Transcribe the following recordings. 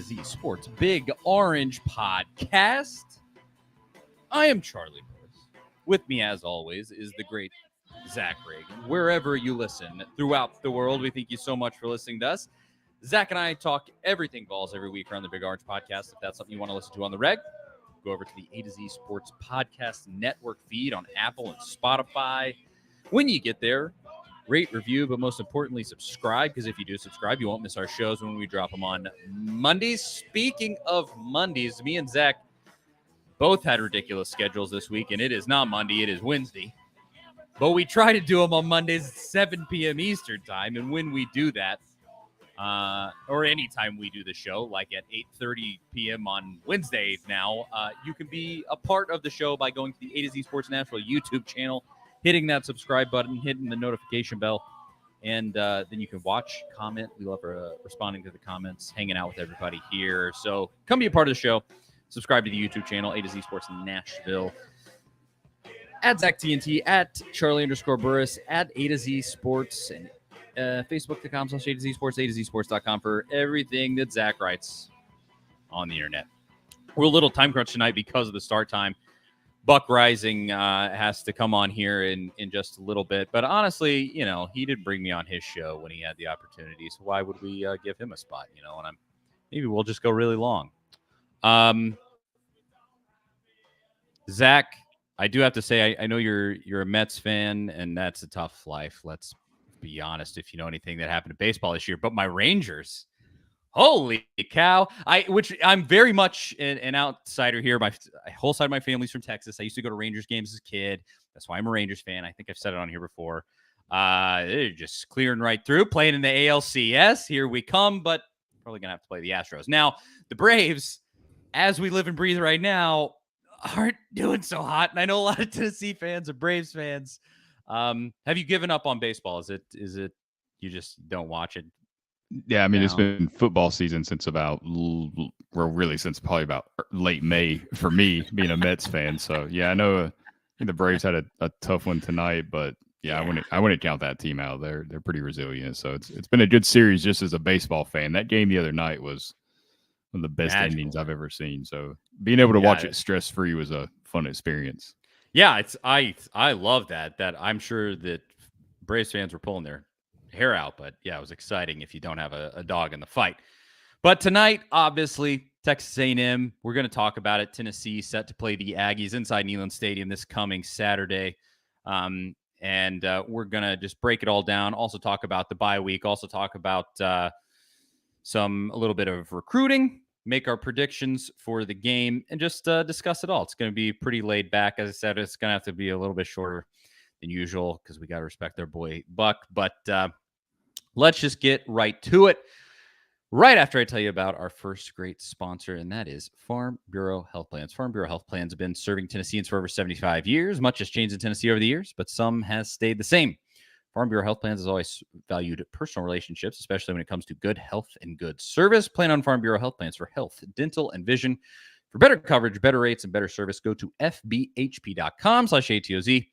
Z Sports Big Orange Podcast. I am Charlie Burris. With me, as always, is the great Zach Reagan. Wherever you listen throughout the world, we thank you so much for listening to us. Zach and I talk everything Vols every week around the Big Orange Podcast. If that's something you want to listen to on the reg, go over to the A to Z Sports Podcast Network feed on Apple and Spotify. When you get there, rate, review, but most importantly, subscribe, because if you do subscribe, you won't miss our shows when we drop them on Mondays. Speaking of Mondays, me and Zach both had ridiculous schedules this week, and it is not Monday, it is Wednesday. But we try to do them on Mondays at 7 p.m. Eastern time, and when we do that, or anytime we do the show, like at 8:30 p.m. on Wednesday now, you can be a part of the show by going to the A to Z Sports Nashville YouTube channel, hitting that subscribe button, hitting the notification bell, and then you can watch, comment. We love responding to the comments, hanging out with everybody here. So come be a part of the show. Subscribe to the YouTube channel, A to Z Sports Nashville. At Zach TNT, at Charlie_Burris, at A to Z Sports, and Facebook.com/A to Z Sports, A to Z Sports.com for everything that Zach writes on the internet. We're a little time crunch tonight because of the start time. Buck Rising has to come on here in just a little bit. But honestly, you know, he did bring me on his show when he had the opportunity. So why would we give him a spot? You know, and maybe we'll just go really long. Zach, I do have to say, I know you're a Mets fan, and that's a tough life. Let's be honest, if you know anything that happened to baseball this year. But my Rangers, holy cow! I'm very much an outsider here. My whole side of my family's from Texas. I used to go to Rangers games as a kid. That's why I'm a Rangers fan. I think I've said it on here before. They're just clearing right through, playing in the ALCS. Here we come, but probably gonna have to play the Astros. Now, the Braves, as we live and breathe right now, aren't doing so hot. And I know a lot of Tennessee fans are Braves fans. Have you given up on baseball? Is it you just don't watch it? Yeah, I mean, It's been football season since since probably about late May for me, being a Mets fan. So, yeah, I know the Braves had a tough one tonight, but yeah. I wouldn't count that team out. They're pretty resilient. So it's been a good series just as a baseball fan. That game the other night was one of the best endings I've ever seen. So being able to watch it stress-free was a fun experience. Yeah, I love that I'm sure that Braves fans were pulling their hair out, but yeah, it was exciting if you don't have a dog in the fight. But tonight, obviously, Texas A&M, we're going to talk about it. Tennessee set to play the Aggies inside Neyland Stadium this coming Saturday. And we're going to just break it all down, also talk about the bye week, also talk about a little bit of recruiting, make our predictions for the game, and just discuss it all. It's going to be pretty laid back. As I said, it's going to have to be a little bit shorter than usual because we got to respect our boy Buck. But let's just get right to it. Right after I tell you about our first great sponsor, and that is Farm Bureau Health Plans. Farm Bureau Health Plans have been serving Tennesseans for over 75 years. Much has changed in Tennessee over the years, but some has stayed the same. Farm Bureau Health Plans has always valued personal relationships, especially when it comes to good health and good service. Plan on Farm Bureau Health Plans for health, dental, and vision. For better coverage, better rates, and better service, go to fbhp.com/ATOZ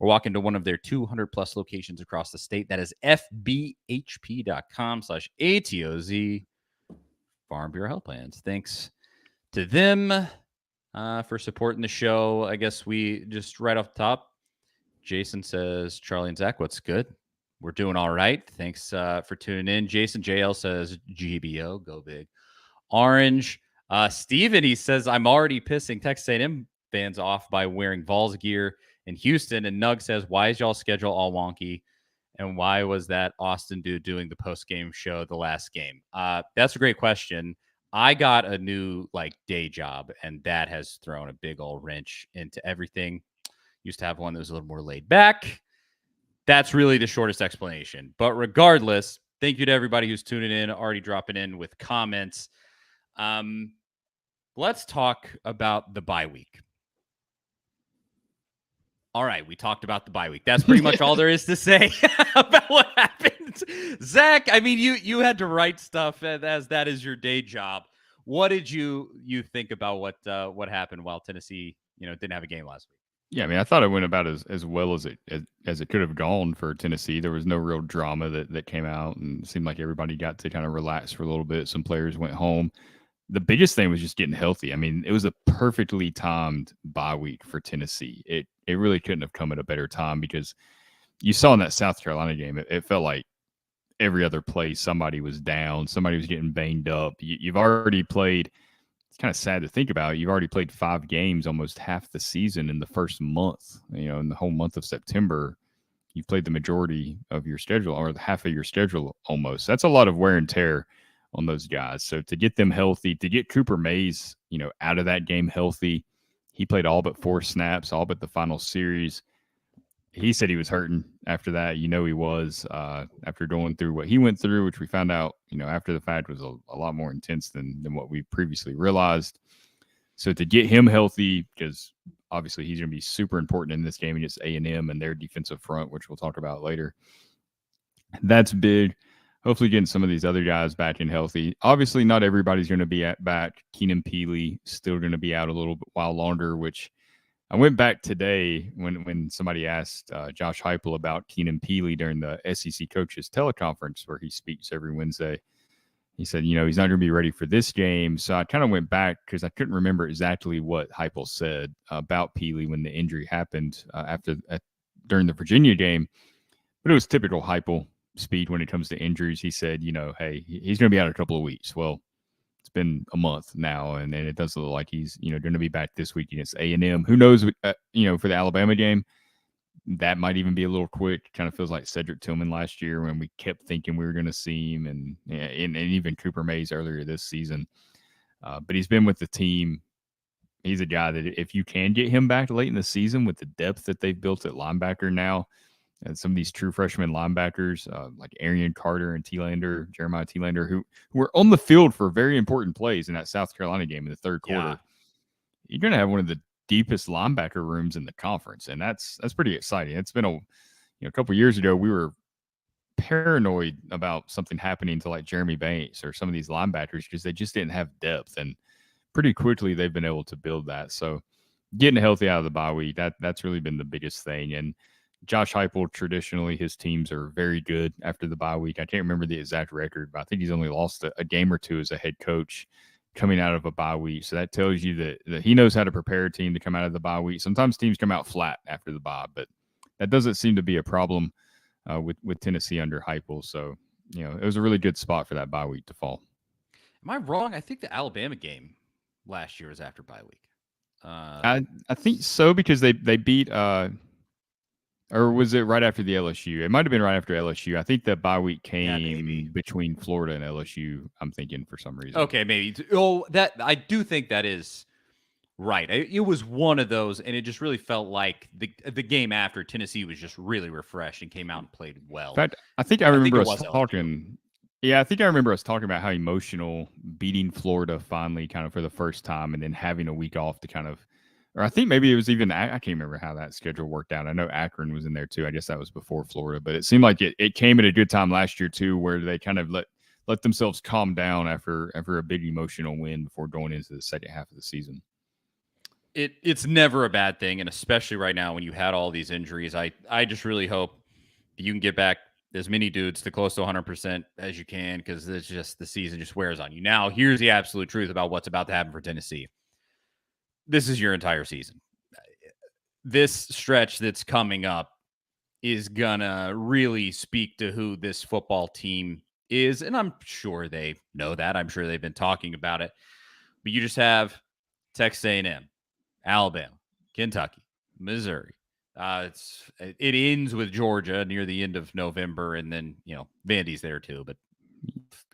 or walk into one of their 200-plus locations across the state. That is fbhp.com/ATOZ. Farm Bureau Health Plans. Thanks to them for supporting the show. I guess we just right off the top, Jason says, Charlie and Zach, what's good? We're doing all right. Thanks for tuning in. Jason JL says, GBO, go big. Orange. Steven, he says, I'm already pissing Texas A&M fans off by wearing Vols gear in Houston. And Nug says, why is y'all schedule all wonky? And why was that Austin dude doing the post-game show the last game? That's a great question. I got a new day job, and that has thrown a big old wrench into everything. Used to have one that was a little more laid back. That's really the shortest explanation. But regardless, thank you to everybody who's tuning in, already dropping in with comments. Let's talk about the bye week. All right, we talked about the bye week. That's pretty much all there is to say about what happened. Zach, I mean, you had to write stuff as that is your day job. What did you think about what happened while Tennessee, didn't have a game last week? Yeah, I mean, I thought it went about as well as it could have gone for Tennessee. There was no real drama that came out, and it seemed like everybody got to kind of relax for a little bit. Some players went home. the biggest thing was just getting healthy. I mean, it was a perfectly timed bye week for Tennessee. It really couldn't have come at a better time because you saw in that South Carolina game, it felt like every other play somebody was down, somebody was getting banged up. You've already played. It's kind of sad to think about. You've already played 5 games, almost half the season in the first month. In the whole month of September, you've played the majority of your schedule or half of your schedule almost. That's a lot of wear and tear on those guys. So to get them healthy, to get Cooper Mays, out of that game healthy, he played all but 4 snaps, all but the final series. He said he was hurting after that. He was after going through what he went through, which we found out, after the fact was a lot more intense than what we previously realized. So to get him healthy, because obviously he's going to be super important in this game against A&M and their defensive front, which we'll talk about later. That's big. Hopefully getting some of these other guys back in healthy. Obviously not everybody's going to be back. Keenan Peely still going to be out a little while longer, which I went back today when somebody asked Josh Heupel about Keenan Peely during the SEC coaches teleconference where he speaks every Wednesday. He said, he's not going to be ready for this game. So I kind of went back because I couldn't remember exactly what Heupel said about Peely when the injury happened during the Virginia game. But it was typical Heupel speed when it comes to injuries. He said, hey, he's going to be out a couple of weeks. Well, it's been a month now, and it does look like he's, going to be back this week against A&M. Who knows, for the Alabama game, that might even be a little quick. Kind of feels like Cedric Tillman last year when we kept thinking we were going to see him, and even Cooper Mays earlier this season. But he's been with the team. He's a guy that if you can get him back late in the season with the depth that they've built at linebacker now, and some of these true freshman linebackers like Arian Carter and Jeremiah Thielander, who were on the field for very important plays in that South Carolina game in the third quarter, you're going to have one of the deepest linebacker rooms in the conference, and that's pretty exciting. It's been a couple of years ago we were paranoid about something happening to like Jeremy Banks or some of these linebackers because they just didn't have depth, and pretty quickly they've been able to build that. So getting healthy out of the bye week, that's really been the biggest thing. And Josh Heupel, traditionally his teams are very good after the bye week. I can't remember the exact record, but I think he's only lost a game or two as a head coach coming out of a bye week. So that tells you that he knows how to prepare a team to come out of the bye week. Sometimes teams come out flat after the bye, but that doesn't seem to be a problem with Tennessee under Heupel. So, it was a really good spot for that bye week to fall. Am I wrong? I think the Alabama game last year was after bye week. I think so because they beat or was it right after the LSU? It might have been right after LSU. I think the bye week came between Florida and LSU, I'm thinking, for some reason. Okay, maybe. Oh, that I do think that is right. It was one of those, and it just really felt like the game after Tennessee was just really refreshed and came out and played well. In fact, I think I remember us talking. Yeah, I think I remember us talking about how emotional beating Florida finally kind of for the first time and then having a week off to kind of, or I think maybe it was even, I can't remember how that schedule worked out. I know Akron was in there too. I guess that was before Florida, but it seemed like it came at a good time last year too, where they kind of let themselves calm down after a big emotional win before going into the second half of the season. It's never a bad thing, and especially right now when you had all these injuries, I just really hope you can get back as many dudes to close to 100% as you can, because it's just the season just wears on you. Now, here's the absolute truth about what's about to happen for Tennessee. This is your entire season. This stretch that's coming up is gonna really speak to who this football team is, and I'm sure they know that. I'm sure they've been talking about it. But you just have Texas A&M, Alabama, Kentucky, Missouri. It ends with Georgia near the end of November, and then Vandy's there too. But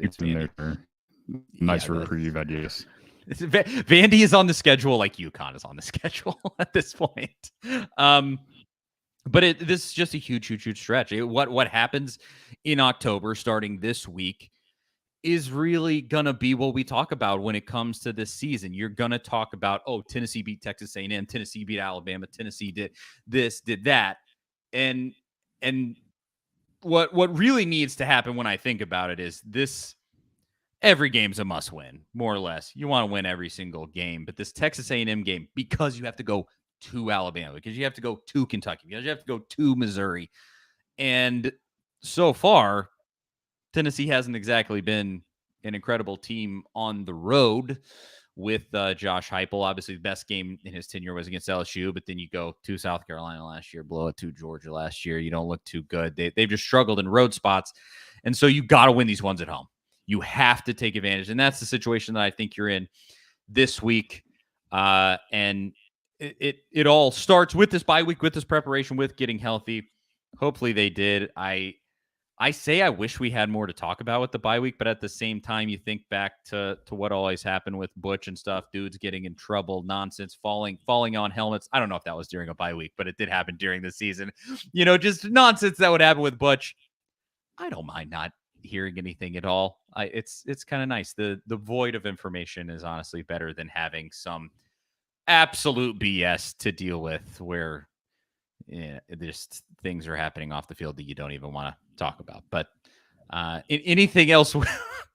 it's in there. Nice reprieve, I guess. Vandy is on the schedule like UConn is on the schedule at this point. But this is just a huge stretch. What happens in October starting this week is really going to be what we talk about when it comes to this season. You're going to talk about, Tennessee beat Texas A&M, Tennessee beat Alabama, Tennessee did this, did that. And what really needs to happen when I think about it is this. Every game's a must win, more or less. You want to win every single game, but this Texas A&M game, because you have to go to Alabama, because you have to go to Kentucky, because you have to go to Missouri. And so far, Tennessee hasn't exactly been an incredible team on the road with Josh Heupel. Obviously, the best game in his tenure was against LSU, but then you go to South Carolina last year, blow it to Georgia last year. You don't look too good. They've just struggled in road spots. And so you got to win these ones at home. You have to take advantage. And that's the situation that I think you're in this week. And it all starts with this bye week, with this preparation, with getting healthy. Hopefully they did. I say I wish we had more to talk about with the bye week, but at the same time, you think back to what always happened with Butch and stuff, dudes getting in trouble, nonsense, falling on helmets. I don't know if that was during a bye week, but it did happen during the season. Just nonsense that would happen with Butch. I don't mind not hearing anything at all. It's kind of nice. The void of information is honestly better than having some absolute BS to deal with where just things are happening off the field that you don't even want to talk about. But anything else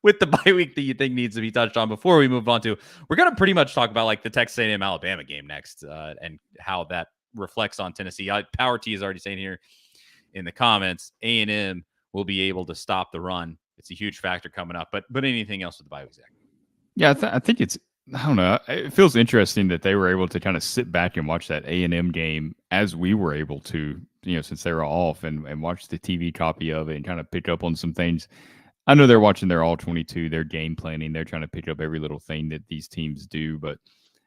with the bye week that you think needs to be touched on before we move on to, we're going to pretty much talk about like the Texas A&M Alabama game next and how that reflects on Tennessee. Power T is already saying here in the comments, A&M will be able to stop the run. It's a huge factor coming up. But anything else with the bye week, Zach? Yeah, I think it's, I don't know. It feels interesting that they were able to kind of sit back and watch that A&M game as we were able to, since they were off and watch the TV copy of it and kind of pick up on some things. I know they're watching their all-22, their game planning. They're trying to pick up every little thing that these teams do. But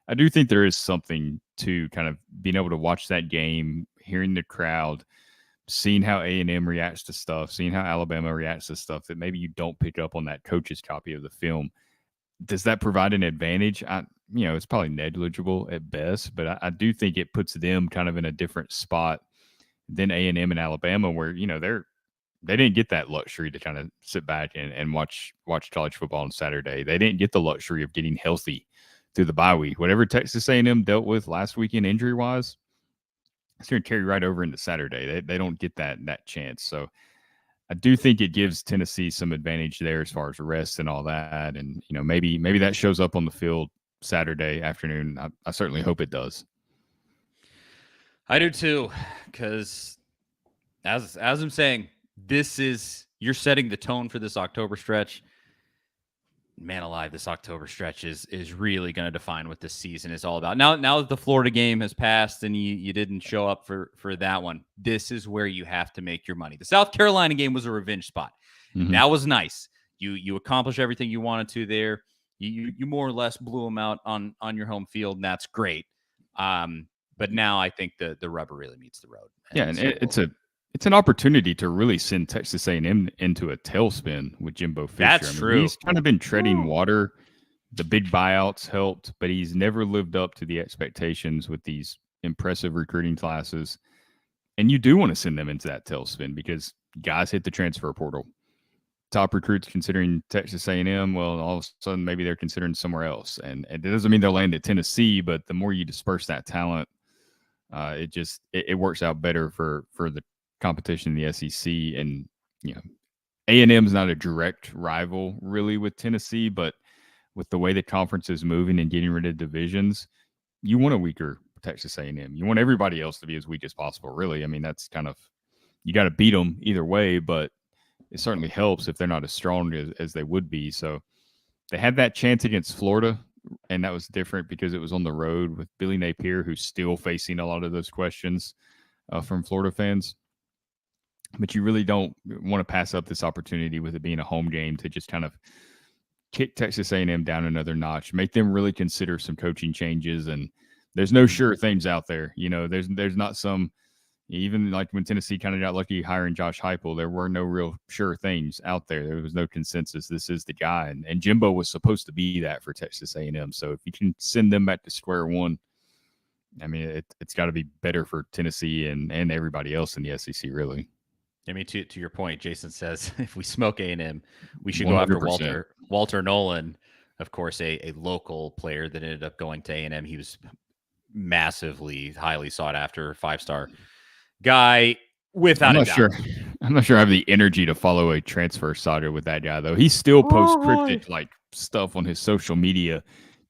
I do think there is something to kind of being able to watch that game, hearing the crowd, seeing how A&M reacts to stuff, seeing how Alabama reacts to stuff that maybe you don't pick up on that coach's copy of the film. Does that provide an advantage? It's probably negligible at best, but I do think it puts them kind of in a different spot than A&M and Alabama, where they didn't get that luxury to kind of sit back and watch college football on Saturday. They didn't get the luxury of getting healthy through the bye week. Whatever Texas A&M dealt with last weekend injury wise, it's going to carry right over into Saturday. They don't get that chance. So I do think it gives Tennessee some advantage there as far as rest and all that. And, maybe that shows up on the field Saturday afternoon. I certainly hope it does. I do too, because as I'm saying, you're setting the tone for this October stretch. Man alive, this October stretch is really going to define what this season is all about. Now that the Florida game has passed and you didn't show up for that one, this is where you have to make your money. The South Carolina game was a revenge spot. Mm-hmm. That was nice. You accomplished everything you wanted to there. You more or less blew them out on your home field, and that's great. But now I think the rubber really meets the road. And it's an opportunity to really send Texas A&M into a tailspin with Jimbo Fisher. That's true. He's kind of been treading water. The big buyouts helped, but he's never lived up to the expectations with these impressive recruiting classes. And you do want to send them into that tailspin because guys hit the transfer portal. Top recruits considering Texas A&M, well, all of a sudden maybe they're considering somewhere else. And it doesn't mean they'll land at Tennessee, but the more you disperse that talent, it works out better for the competition in the SEC. And A&M is not a direct rival really with Tennessee, but with the way the conference is moving and getting rid of divisions, you want a weaker Texas A&M. You want everybody else to be as weak as possible, really. I mean, that's kind of, you got to beat them either way, but it certainly helps if they're not as strong as they would be. So they had that chance against Florida, and that was different because it was on the road with Billy Napier, who's still facing a lot of those questions from Florida fans. But you really don't want to pass up this opportunity with it being a home game to just kind of kick Texas A&M down another notch, make them really consider some coaching changes. And there's no sure things out there. There's not some, even like when Tennessee kind of got lucky hiring Josh Heupel, there were no real sure things out there. There was no consensus. This is the guy. And Jimbo was supposed to be that for Texas A&M. So if you can send them back to square one, I mean, it's got to be better for Tennessee and everybody else in the SEC, really. I mean, to your point, Jason says if we smoke A&M, we should 100%. Go after Walter Nolan, of course, a local player that ended up going to A&M. He was massively, highly sought after, 5-star guy without a doubt. I'm not sure I have the energy to follow a transfer saga with that guy, though. He still posts cryptic like stuff on his social media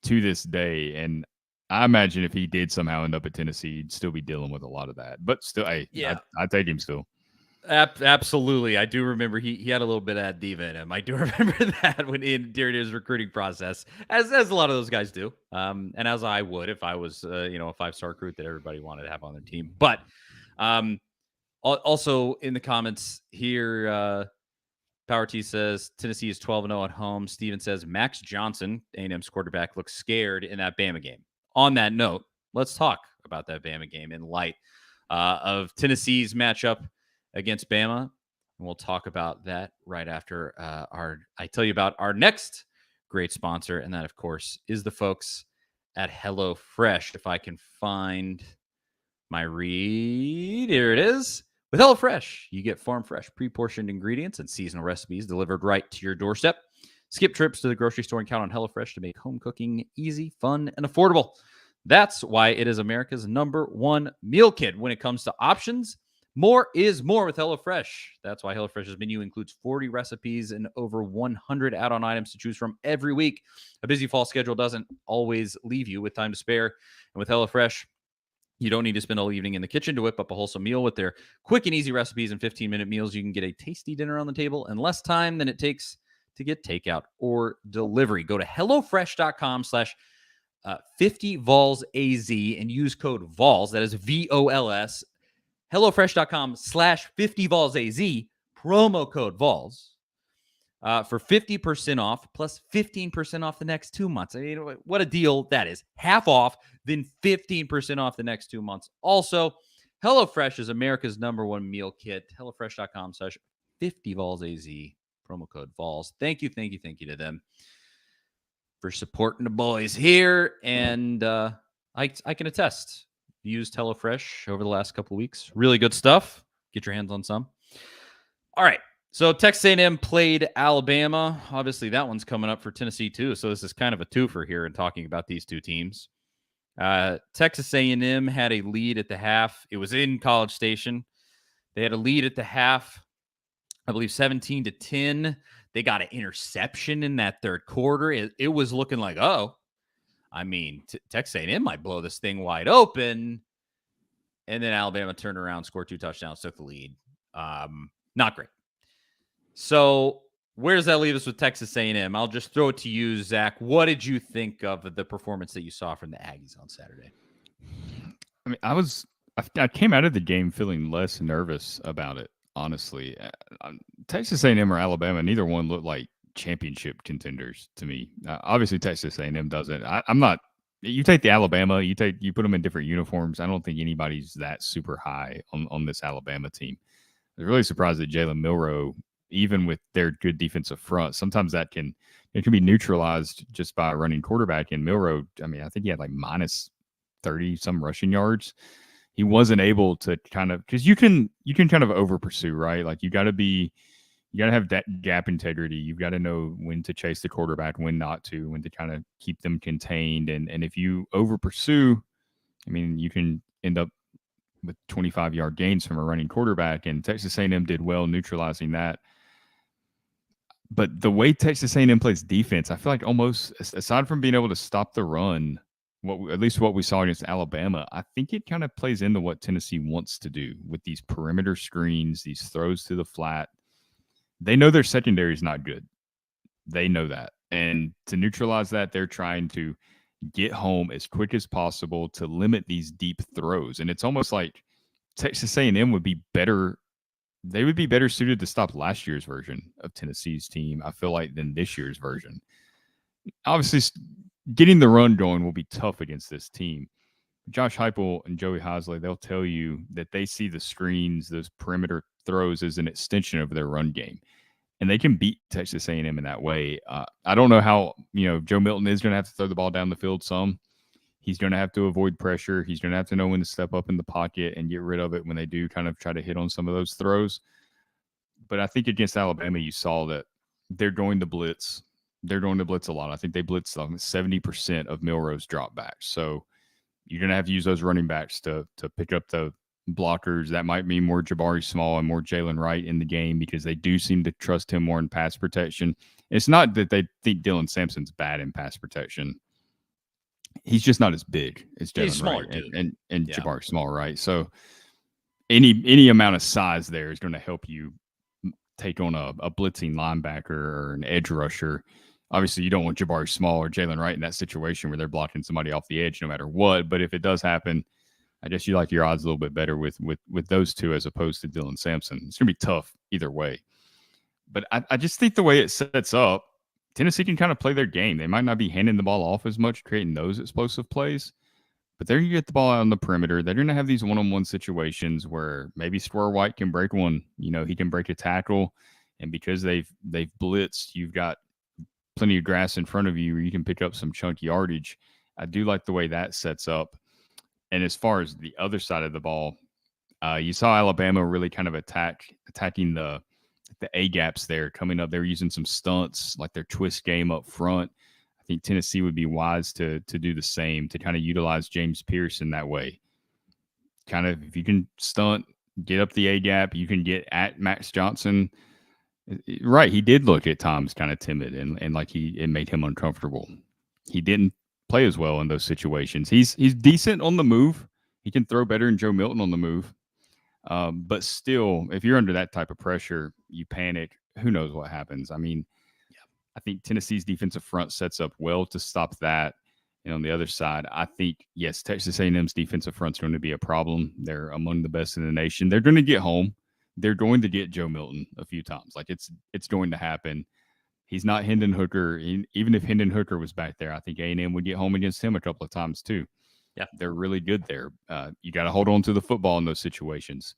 to this day, and I imagine if he did somehow end up at Tennessee, he'd still be dealing with a lot of that. But still, I take him still. Absolutely. I do remember he had a little bit of that diva in him. I do remember that during his recruiting process, as a lot of those guys do. And as I would if I was a 5-star recruit that everybody wanted to have on their team. But also in the comments here, Power T says Tennessee is 12-0 at home. Steven says Max Johnson, A&M's quarterback, looks scared in that Bama game. On that note, let's talk about that Bama game in light of Tennessee's matchup against Bama. And we'll talk about that right after I tell you about our next great sponsor. And that, of course, is the folks at HelloFresh. If I can find my read, here it is. With HelloFresh, you get farm-fresh, pre-portioned ingredients and seasonal recipes delivered right to your doorstep. Skip trips to the grocery store and count on HelloFresh to make home cooking easy, fun, and affordable. That's why it is America's #1 meal kit when it comes to options. More is more with HelloFresh. That's why HelloFresh's menu includes 40 recipes and over 100 add-on items to choose from every week. A busy fall schedule doesn't always leave you with time to spare. And with HelloFresh, you don't need to spend all evening in the kitchen to whip up a wholesome meal. With their quick and easy recipes and 15-minute meals, you can get a tasty dinner on the table in less time than it takes to get takeout or delivery. Go to HelloFresh.com/50VolsAZ and use code VOLS. That is VOLS. HelloFresh.com/50VolsAZ, promo code VOLS. For 50% off plus 15% off the next 2 months. I mean, what a deal that is. Half off, then 15% off the next 2 months. Also, HelloFresh is America's #1 meal kit. HelloFresh.com/50VolsAZ, promo code VOLS. Thank you to them for supporting the boys here. And I can attest. Used HelloFresh over the last couple of weeks. Really good stuff. Get your hands on some. All right. So Texas A&M played Alabama. Obviously, that one's coming up for Tennessee too. So this is kind of a twofer here in talking about these two teams. Texas A&M had a lead at the half. It was in College Station. They had a lead at the half, I believe 17-10. They got an interception in that third quarter. It was looking like, Texas A&M might blow this thing wide open. And then Alabama turned around, scored 2 touchdowns, took the lead. Not great. So where does that leave us with Texas A&M? I'll just throw it to you, Zach. What did you think of the performance that you saw from the Aggies on Saturday? I mean, I came out of the game feeling less nervous about it, honestly. Texas A&M or Alabama, neither one looked like championship contenders to me. Obviously, Texas A&M doesn't. I'm not. You take the Alabama, you put them in different uniforms. I don't think anybody's that super high on this Alabama team. I was really surprised that Jalen Milroe, even with their good defensive front, sometimes it can be neutralized just by a running quarterback. And Milroe, I think he had like minus 30 some rushing yards. He wasn't able to because you can kind of over pursue, right? Like you got to have that gap integrity. You've got to know when to chase the quarterback, when not to, when to kind of keep them contained. And if you over pursue, you can end up with 25-yard gains from a running quarterback. And Texas A&M did well neutralizing that. But the way Texas A&M plays defense, I feel like almost, aside from being able to stop the run, at least what we saw against Alabama, I think it kind of plays into what Tennessee wants to do with these perimeter screens, these throws to the flat. They know their secondary is not good. They know that. And to neutralize that, they're trying to get home as quick as possible to limit these deep throws. And it's almost like Texas A&M would be better. They would be better suited to stop last year's version of Tennessee's team, I feel like, than this year's version. Obviously, getting the run going will be tough against this team. Josh Heupel and Joey Heisley, they'll tell you that they see the screens, those perimeter throws, as an extension of their run game. And they can beat Texas A&M in that way. I don't know how, Joe Milton is going to have to throw the ball down the field some. He's going to have to avoid pressure. He's going to have to know when to step up in the pocket and get rid of it when they do kind of try to hit on some of those throws. But I think against Alabama, you saw that they're going to blitz. They're going to blitz a lot. I think they blitzed 70% of Milroe's dropbacks. So you're going to have to use those running backs to pick up the blockers. That might mean more Jabari Small and more Jalen Wright in the game because they do seem to trust him more in pass protection. It's not that they think Dylan Sampson's bad in pass protection. He's just not as big as Jalen Wright and Jabari Small, right? So any amount of size there is going to help you take on a blitzing linebacker or an edge rusher. Obviously, you don't want Jabari Small or Jalen Wright in that situation where they're blocking somebody off the edge no matter what. But if it does happen, I guess you like your odds a little bit better with those two as opposed to Dylan Sampson. It's going to be tough either way. But I just think the way it sets up, Tennessee can kind of play their game. They might not be handing the ball off as much, creating those explosive plays, but they're going to get the ball out on the perimeter. They're going to have these one-on-one situations where maybe Square White can break one. You know, he can break a tackle, and because they've blitzed, you've got plenty of grass in front of you where you can pick up some chunk yardage. I do like the way that sets up. And as far as the other side of the ball, you saw Alabama really kind of attacking the A gaps there coming up. They were using some stunts like their twist game up front. I think Tennessee would be wise to do the same, to kind of utilize James Pierce in that way. Kind of, if you can stunt, get up the A gap, you can get at Max Johnson. Right, he did look at times kind of timid and like it made him uncomfortable. He didn't play as well in those situations. He's decent on the move. He can throw better than Joe Milton on the move. But still, if you're under that type of pressure, you panic. Who knows what happens? I mean, I think Tennessee's defensive front sets up well to stop that. And on the other side, I think, yes, Texas A&M's defensive front's going to be a problem. They're among the best in the nation. They're going to get home. They're going to get Joe Milton a few times. Like it's going to happen. He's not Hendon Hooker. Even if Hendon Hooker was back there, I think A&M would get home against him a couple of times too. Yeah, they're really good there. You got to hold on to the football in those situations.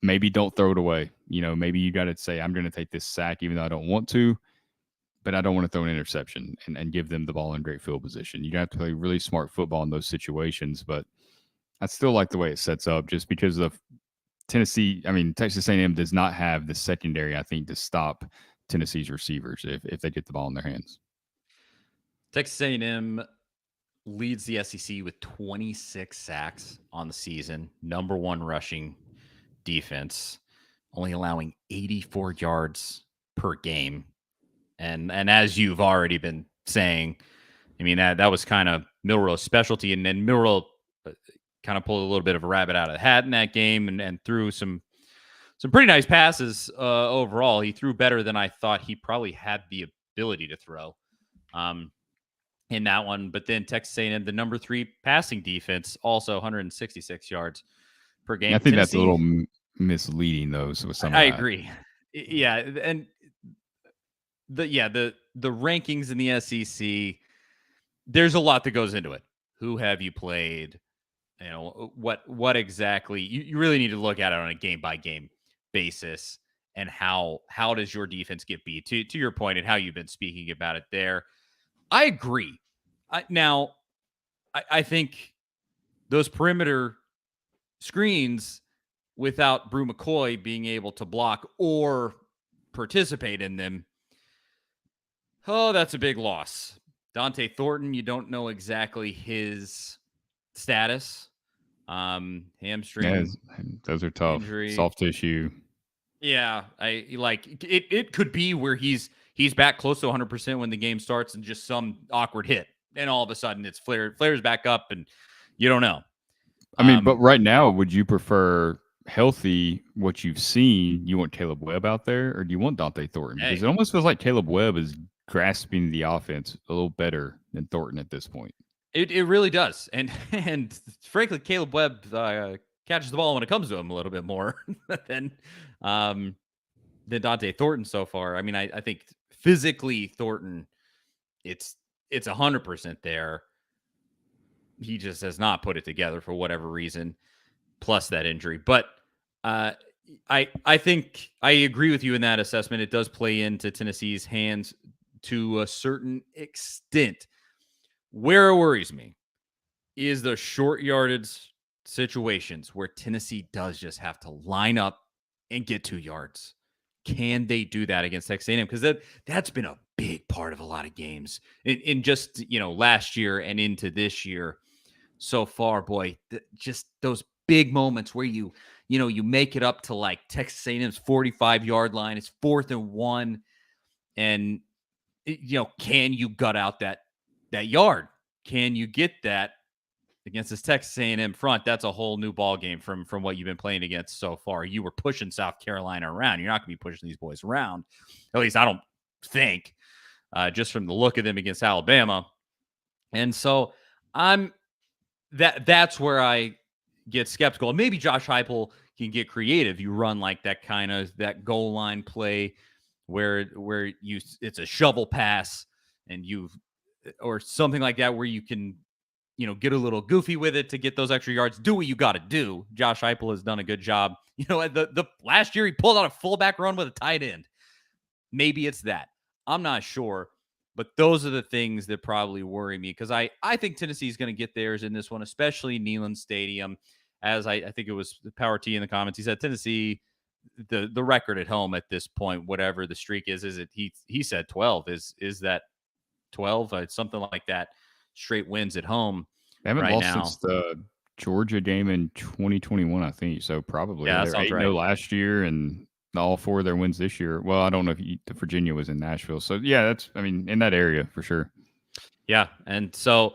Maybe don't throw it away. You know, maybe you got to say, I'm going to take this sack even though I don't want to, but I don't want to throw an interception and give them the ball in great field position. You got to play really smart football in those situations, but I still like the way it sets up just because of Texas A&M does not have the secondary, I think, to stop Tennessee's receivers if they get the ball in their hands. Texas A&M leads the SEC with 26 sacks on the season, number one rushing defense, only allowing 84 yards per game. And as you've already been saying, I mean, that was kind of Milroe's specialty. And then Milroe kind of pulled a little bit of a rabbit out of the hat in that game and threw some pretty nice passes overall. He threw better than I thought he probably had the ability to throw in that one. But then Texas A&M, the number 3 passing defense, also 166 yards per game. I think Tennessee, that's a little misleading, though. So I agree. Yeah, and the rankings in the SEC, there's a lot that goes into it. Who have you played? You know, what exactly? You really need to look at it on a game by game basis, and how does your defense get beat? To your point and how you've been speaking about it there, I agree. I think those perimeter screens without Brew McCoy being able to block or participate in them, that's a big loss. Dante Thornton, you don't know exactly his status. Hamstring. Yeah, those are tough. Injury. Soft tissue. Yeah, I like it. It could be where he's back close to 100% when the game starts, and just some awkward hit, and all of a sudden it's flares back up, and you don't know. I mean, but right now, would you prefer healthy what you've seen? You want Caleb Webb out there, or do you want Dante Thornton? Because it almost feels like Caleb Webb is grasping the offense a little better than Thornton at this point. It really does, and frankly, Caleb Webb catches the ball when it comes to him a little bit more than Dante Thornton so far. I mean, I think physically Thornton, it's 100% there. He just has not put it together for whatever reason, plus that injury. But I think I agree with you in that assessment. It does play into Tennessee's hands to a certain extent. Where it worries me is the short yardage situations where Tennessee does just have to line up and get 2 yards. Can they do that against Texas A&M? Because that's been a big part of a lot of games in just, last year and into this year so far. Boy, just those big moments where you make it up to like Texas A&M's 45-yard line. It's 4th and 1, and can you gut out that yard? Can you get that against this Texas A&M front, that's a whole new ball game from what you've been playing against so far. You were pushing South Carolina around. You're not going to be pushing these boys around. At least I don't think, just from the look of them against Alabama. And so that's where I get skeptical. Maybe Josh Heupel can get creative. You run like that goal line play where it's a shovel pass and or something like that where you can get a little goofy with it to get those extra yards. Do what you got to do. Josh Heupel has done a good job. The last year he pulled out a fullback run with a tight end. Maybe it's that. I'm not sure. But those are the things that probably worry me because I think Tennessee is going to get theirs in this one, especially Neyland Stadium. As I think it was Power T in the comments, he said Tennessee, the record at home at this point, whatever the streak is it he said 12 is that 12 something like that straight wins at home. They haven't right lost now since the Georgia game in 2021, I think. So probably Yeah, that they were sounds 8-0 right. last year and all 4 of their wins this year. Well, I don't know if the Virginia was in Nashville. So yeah, in that area for sure. Yeah, and so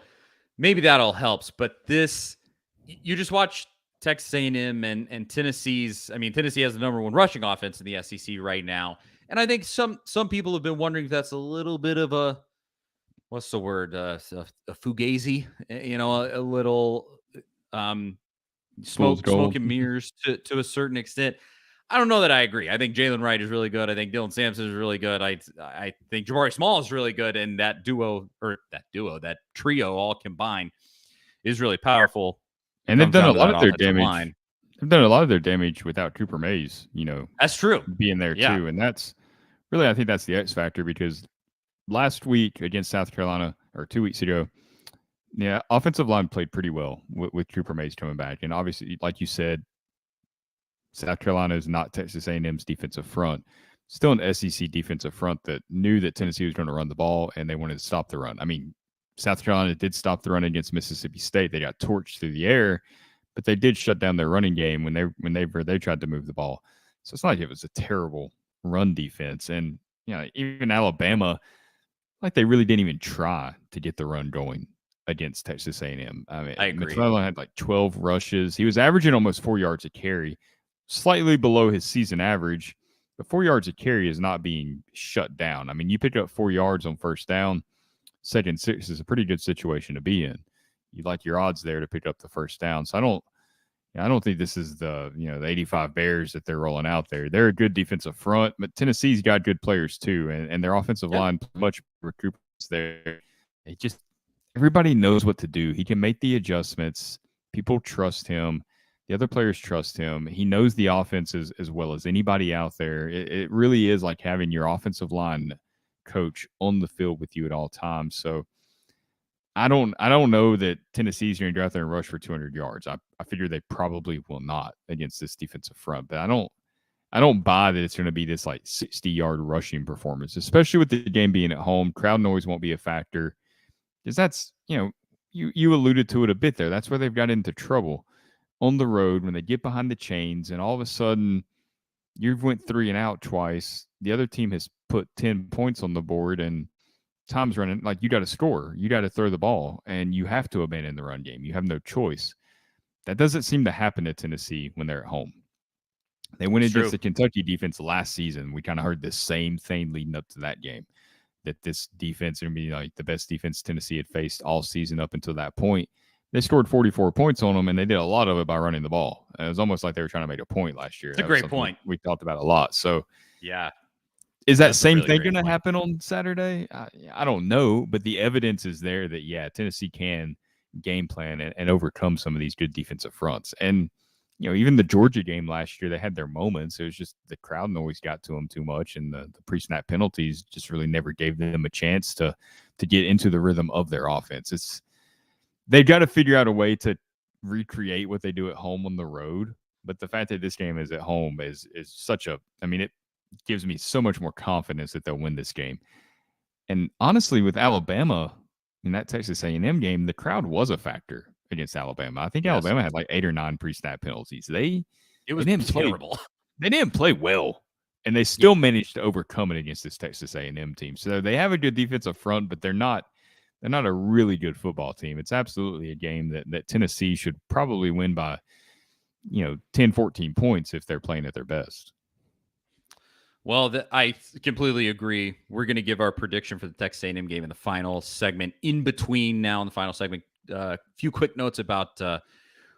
maybe that all helps. But you just watch Texas A&M and Tennessee's. I mean, Tennessee has the number 1 rushing offense in the SEC right now, and I think some people have been wondering if that's a little bit of a what's the word a fugazi, a little Fool's gold. smoke and mirrors to a certain extent. I don't know that I agree. I think Jalen Wright is really good. I think Dylan Sampson is really good. I think Jabari Small is really good, and that trio all combined is really powerful. And they've done a lot of their damage. They've done a lot of their damage without Cooper Mays, That's true. being there too. And that's really, I think that's the X factor because last week against South Carolina or 2 weeks ago, yeah, offensive line played pretty well with Cooper Mays coming back. And obviously, like you said, South Carolina is not Texas A&M's defensive front. Still an SEC defensive front that knew that Tennessee was going to run the ball and they wanted to stop the run. I mean, South Carolina did stop the run against Mississippi State. They got torched through the air, but they did shut down their running game when they tried to move the ball. So it's not like it was a terrible run defense. And even Alabama, like they really didn't even try to get the run going against Texas A&M. I mean, I agree. McClellan had like 12 rushes. He was averaging almost 4 yards a carry, slightly below his season average. But 4 yards a carry is not being shut down. I mean, you pick up 4 yards on first down. 2nd and 6 is a pretty good situation to be in. You like your odds there to pick up the first down. So I don't think this is the 85 Bears that they're rolling out there. They're a good defensive front, but Tennessee's got good players too, and their offensive line much recuperates there. Everybody knows what to do. He can make the adjustments. People trust him. The other players trust him. He knows the offense as well as anybody out there. It really is like having your offensive line coach on the field with you at all times. So I don't know that Tennessee's going to go out there and rush for 200 yards. I figure they probably will not against this defensive front. But I don't buy that it's going to be this like 60-yard rushing performance, especially with the game being at home. Crowd noise won't be a factor because that's you alluded to it a bit there. That's where they've got into trouble on the road when they get behind the chains and all of a sudden you've went 3 and out twice. The other team has put 10 points on the board and time's running. Like you got to score, you got to throw the ball, and you have to abandon the run game. You have no choice. That doesn't seem to happen at Tennessee when they're at home. They went against the Kentucky defense last season. We kind of heard the same thing leading up to that game, that this defense would be like the best defense Tennessee had faced all season up until that point. They scored 44 points on them, and they did a lot of it by running the ball. And it was almost like they were trying to make a point last year. It's a great point. We talked about a lot. So, yeah. Is that same thing going to happen on Saturday? I don't know, but the evidence is there that, Tennessee can game plan and overcome some of these good defensive fronts. And, even the Georgia game last year, they had their moments. It was just the crowd noise got to them too much, and the pre-snap penalties just really never gave them a chance to get into the rhythm of their offense. They've got to figure out a way to recreate what they do at home on the road. But the fact that this game is at home is such a – it gives me so much more confidence that they'll win this game. And honestly, with Alabama in that Texas A&M game, the crowd was a factor against Alabama. I think Alabama had like 8 or 9 pre-snap penalties. It was terrible. They didn't play well, and they still managed to overcome it against this Texas A&M team. So they have a good defensive front, but they're not they're not a really good football team. It's absolutely a game that Tennessee should probably win by, 10, 14 points if they're playing at their best. Well, I completely agree. We're going to give our prediction for the Texas A&M game in the final segment. In between now in the final segment, a few quick notes about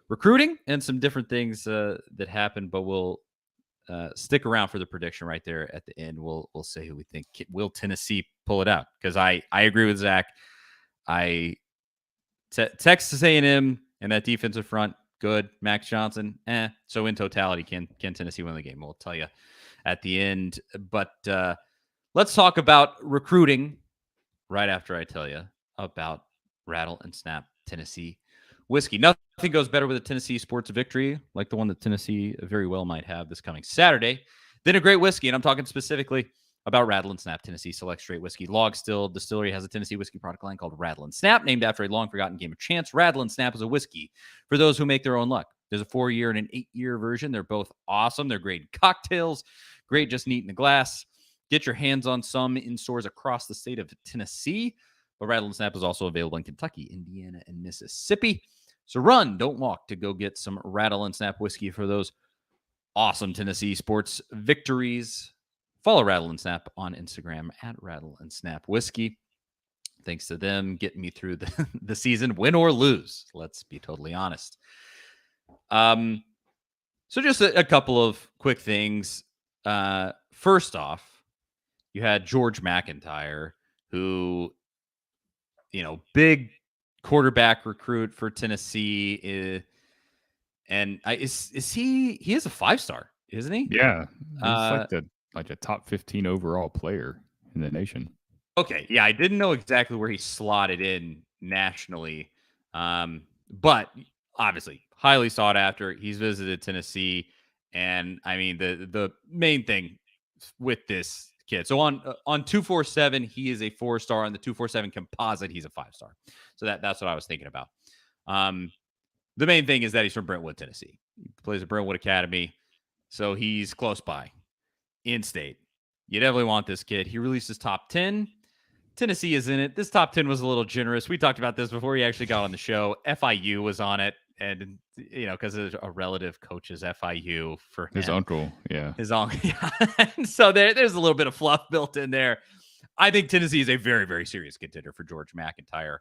recruiting and some different things that happened, but we'll stick around for the prediction right there at the end. We'll say who we think. Will Tennessee pull it out? Because I agree with Zach. Texas A&M and that defensive front, good. Max Johnson, So in totality, can Tennessee win the game? We'll tell you at the end. But let's talk about recruiting right after I tell you about Rattle and Snap Tennessee whiskey. Nothing goes better with a Tennessee sports victory like the one that Tennessee very well might have this coming Saturday than a great whiskey. And I'm talking specifically about Rattle and Snap Tennessee Select Straight Whiskey. Log Still Distillery has a Tennessee whiskey product line called Rattle and Snap, named after a long-forgotten game of chance. Rattle and Snap is a whiskey for those who make their own luck. There's a 4-year and an 8-year version. They're both awesome. They're great cocktails, great just neat in the glass. Get your hands on some in stores across the state of Tennessee. But Rattle and Snap is also available in Kentucky, Indiana, and Mississippi. So run, don't walk to go get some Rattle and Snap whiskey for those awesome Tennessee sports victories. Follow Rattle and Snap on Instagram at Rattle and Snap Whiskey. Thanks to them getting me through the season, win or lose. Let's be totally honest. So just a couple of quick things. First off, you had George McIntyre, who, big quarterback recruit for Tennessee. And is he is a 5-star, isn't he? Yeah. He's like a top 15 overall player in the nation. Okay. Yeah. I didn't know exactly where he slotted in nationally. But obviously highly sought after. He's visited Tennessee. And I mean, the main thing with this kid. So on 247, he is a 4-star. On the 247 composite, he's a 5-star. So that's what I was thinking about. The main thing is that he's from Brentwood, Tennessee. He plays at Brentwood Academy. So he's close by. In-state. You definitely want this kid. He released his top 10. Tennessee is in it. This top 10 was a little generous. We talked about this before he actually got on the show. FIU was on it. And, because a relative coaches FIU for him. His uncle, yeah. His uncle, yeah. So there's a little bit of fluff built in there. I think Tennessee is a very, very serious contender for George McIntyre.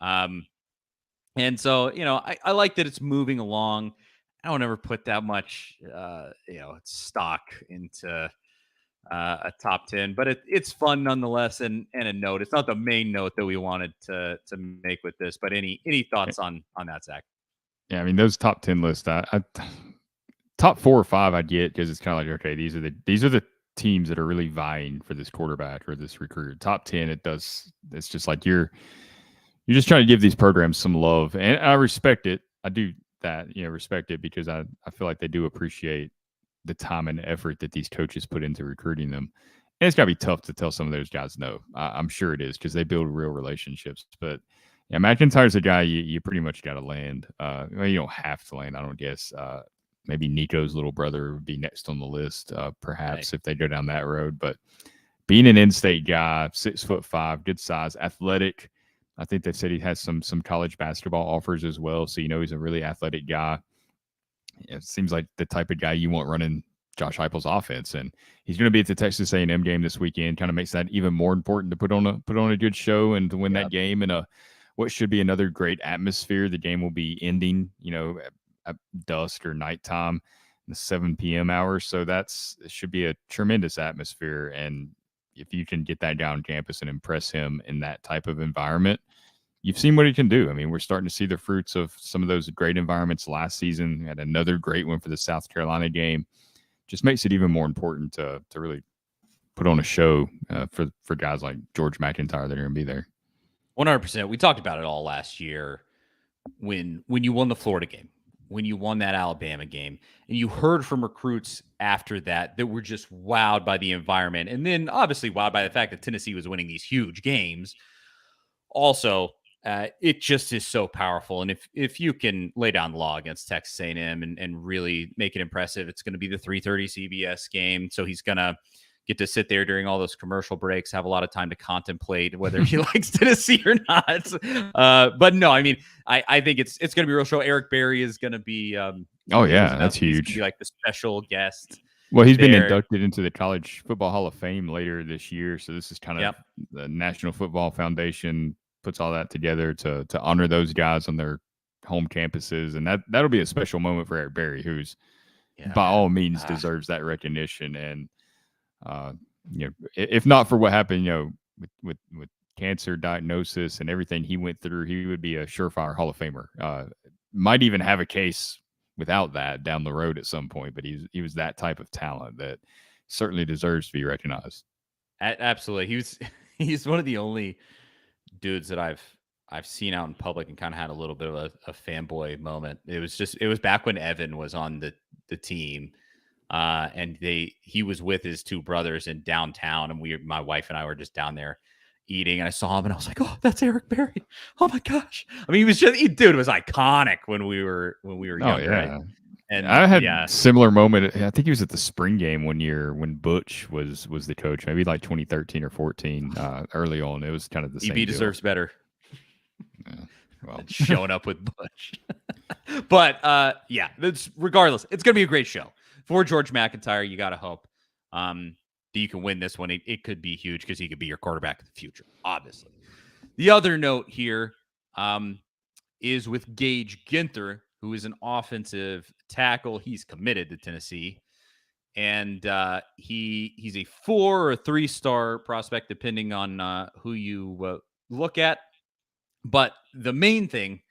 And so, I like that it's moving along. I don't ever put that much, stock into a top 10, but it's fun nonetheless. And a note. It's not the main note that we wanted to make with this, but any thoughts on that, Zach? Yeah, I mean those top 10 lists, I top 4 or 5 I get because it's kind of like, okay, these are the teams that are really vying for this quarterback or this recruit. Top 10, it's just like you're just trying to give these programs some love, and I respect it. I do that, respect it because I feel like they do appreciate the time and effort that these coaches put into recruiting them. And it's got to be tough to tell some of those guys no. I'm sure it is because they build real relationships. But yeah, McIntyre's a guy you pretty much got to land. Well, you don't have to land, I don't guess. Maybe Nico's little brother would be next on the list, perhaps, if they go down that road. But being an in-state guy, 6'5", good size, athletic. I think they said he has some college basketball offers as well. So, he's a really athletic guy. It seems like the type of guy you want running Josh Heupel's offense. And he's going to be at the Texas A&M game this weekend. Kind of makes that even more important to put on a good show and to win that game in what should be another great atmosphere. The game will be ending, at dusk or nighttime in the 7 p.m. hours. So it should be a tremendous atmosphere. And if you can get that guy on campus and impress him in that type of environment, you've seen what he can do. I mean, we're starting to see the fruits of some of those great environments last season. We had another great one for the South Carolina game. Just makes it even more important to really put on a show for guys like George McIntyre that are going to be there. 100%. We talked about it all last year when you won the Florida game, when you won that Alabama game, and you heard from recruits after that were just wowed by the environment. And then obviously wowed by the fact that Tennessee was winning these huge games. Also, it just is so powerful. And if you can lay down the law against Texas A&M and really make it impressive, it's going to be the 3:30 CBS game. So he's going to get to sit there during all those commercial breaks, have a lot of time to contemplate whether he likes Tennessee or not. But no, I mean, I think it's going to be a real show. Eric Berry is going to be. Oh yeah, that's huge. He's going to be like the special guest. Well, he's been inducted into the College Football Hall of Fame later this year, so this is kind of the National Football Foundation puts all that together to honor those guys on their home campuses, and that'll be a special moment for Eric Berry, who's by all means deserves that recognition. And if not for what happened, with cancer diagnosis and everything he went through, he would be a surefire Hall of Famer. Might even have a case without that down the road at some point, but he was that type of talent that certainly deserves to be recognized. Absolutely. He's one of the only dudes that I've seen out in public and kind of had a little bit of a fanboy moment. It was back when Evan was on the team, and he was with his two brothers in downtown, and my wife and I were just down there eating, and I saw him and I was like, oh, that's Eric Berry. Oh my gosh. I mean, dude was iconic when we were younger. Oh, yeah. And I had a similar moment. I think he was at the spring game one year when Butch was the coach, maybe like 2013 or 14, early on. It was kind of the same. EB deserves better. Yeah, well, showing up with Butch. But regardless, it's going to be a great show for George McIntyre. You got to hope that you can win this one. It could be huge because he could be your quarterback in the future, obviously. The other note here is with Gage Ginther, who is an offensive tackle. He's committed to Tennessee, and he's a 4 or 3-star prospect, depending on who you look at. But the main thing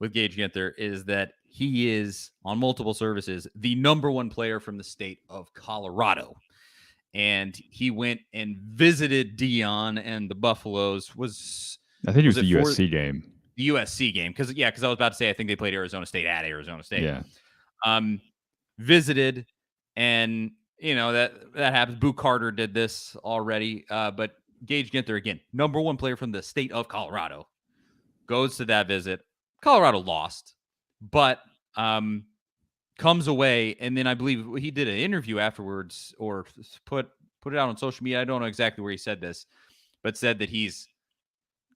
with Gage Ginther is that he is, on multiple services, the number 1 player from the state of Colorado. And he went and visited Deion and the Buffaloes. I think it was the USC game. The USC game. Because I was about to say, I think they played Arizona State at Arizona State. Yeah. Visited, and, that happens. Boo Carter did this already. But Gage Ginther, again, number 1 player from the state of Colorado, goes to that visit. Colorado lost, but comes away, and then I believe he did an interview afterwards, or put it out on social media. I don't know exactly where he said this, but said that he's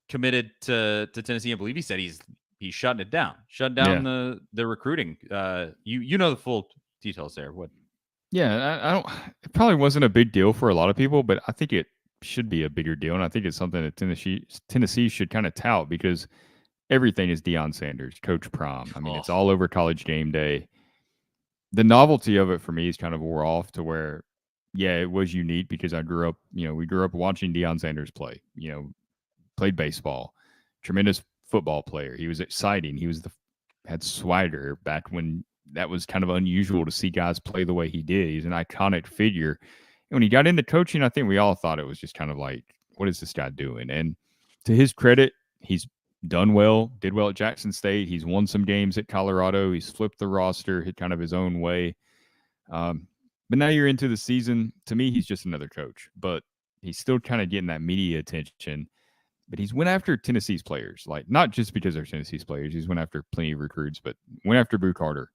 committed to Tennessee. I believe he said he's shutting it down, the recruiting. You know the full details there. What? Yeah, I don't. It probably wasn't a big deal for a lot of people, but I think it should be a bigger deal, and I think it's something that Tennessee should kind of tout, because everything is Deion Sanders, Coach Prime. I mean, it's all over College Game Day. The novelty of it for me is kind of wore off to where, it was unique because we grew up watching Deion Sanders play. Played baseball, tremendous football player. He was exciting. He had swagger back when that was kind of unusual to see guys play the way he did. He's an iconic figure. And when he got into coaching, I think we all thought it was just kind of like, what is this guy doing? And to his credit, he's done well, did well at Jackson State. He's won some games at Colorado. He's flipped the roster, hit kind of his own way. But now you're into the season. To me, he's just another coach, but he's still kind of getting that media attention. But he's went after Tennessee's players, like not just because they're Tennessee's players. He's went after plenty of recruits, but went after Boo Carter.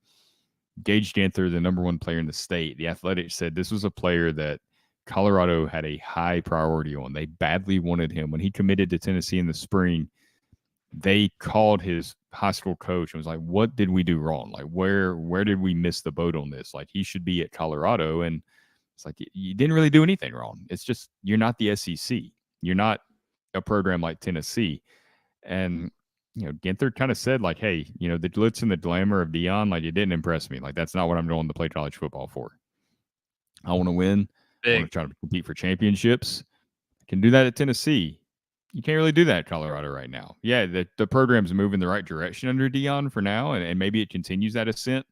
Gage Ginther, the number 1 player in the state. The Athletics said this was a player that Colorado had a high priority on. They badly wanted him. When he committed to Tennessee in the spring, they called his high school coach and was like, what did we do wrong? Like, where did we miss the boat on this? Like, he should be at Colorado. And it's like, you didn't really do anything wrong. It's just, you're not the SEC. You're not a program like Tennessee. And, Ginther kind of said, like, hey, the glitz and the glamour of Deion, like, it didn't impress me. Like, that's not what I'm going to play college football for. I want to win. I want to try to compete for championships. I can do that at Tennessee. You can't really do that at Colorado right now. Yeah, the program's moving the right direction under Deion for now, and maybe it continues that ascent.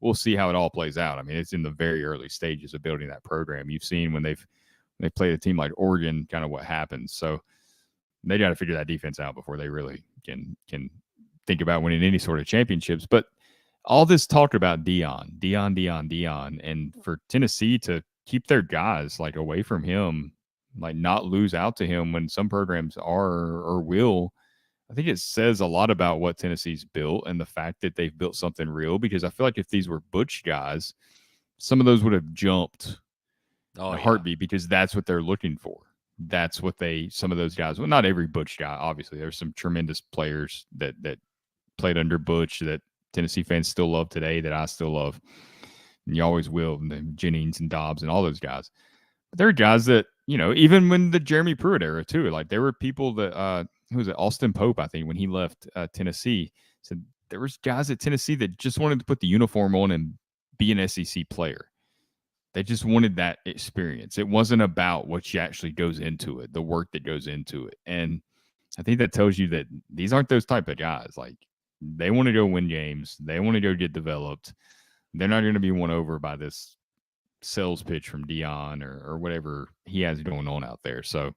We'll see how it all plays out. I mean, it's in the very early stages of building that program. You've seen when they've played a team like Oregon, kind of what happens. So they got to figure that defense out before they really can think about winning any sort of championships. But all this talk about Deion, and for Tennessee to keep their guys like away from him, like not lose out to him when some programs are or will, I think it says a lot about what Tennessee's built and the fact that they've built something real. Because I feel like if these were Butch guys, some of those would have jumped Oh in a yeah. heartbeat because that's what they're looking for. That's what some of those guys. Well, not every Butch guy, obviously. There's some tremendous players that played under Butch that Tennessee fans still love today, that I still love, and you always will. And Jennings and Dobbs and all those guys. But there are guys that even when the Jeremy Pruitt era too, like there were people that who was it, Austin Pope, I think, when he left Tennessee, said there was guys at Tennessee that just wanted to put the uniform on and be an SEC player. They just wanted that experience. It wasn't about what actually goes into it, the work that goes into it. And I think that tells you that these aren't those type of guys. Like they want to go win games. They want to go get developed. They're not going to be won over by this sales pitch from Deion or whatever he has going on out there. So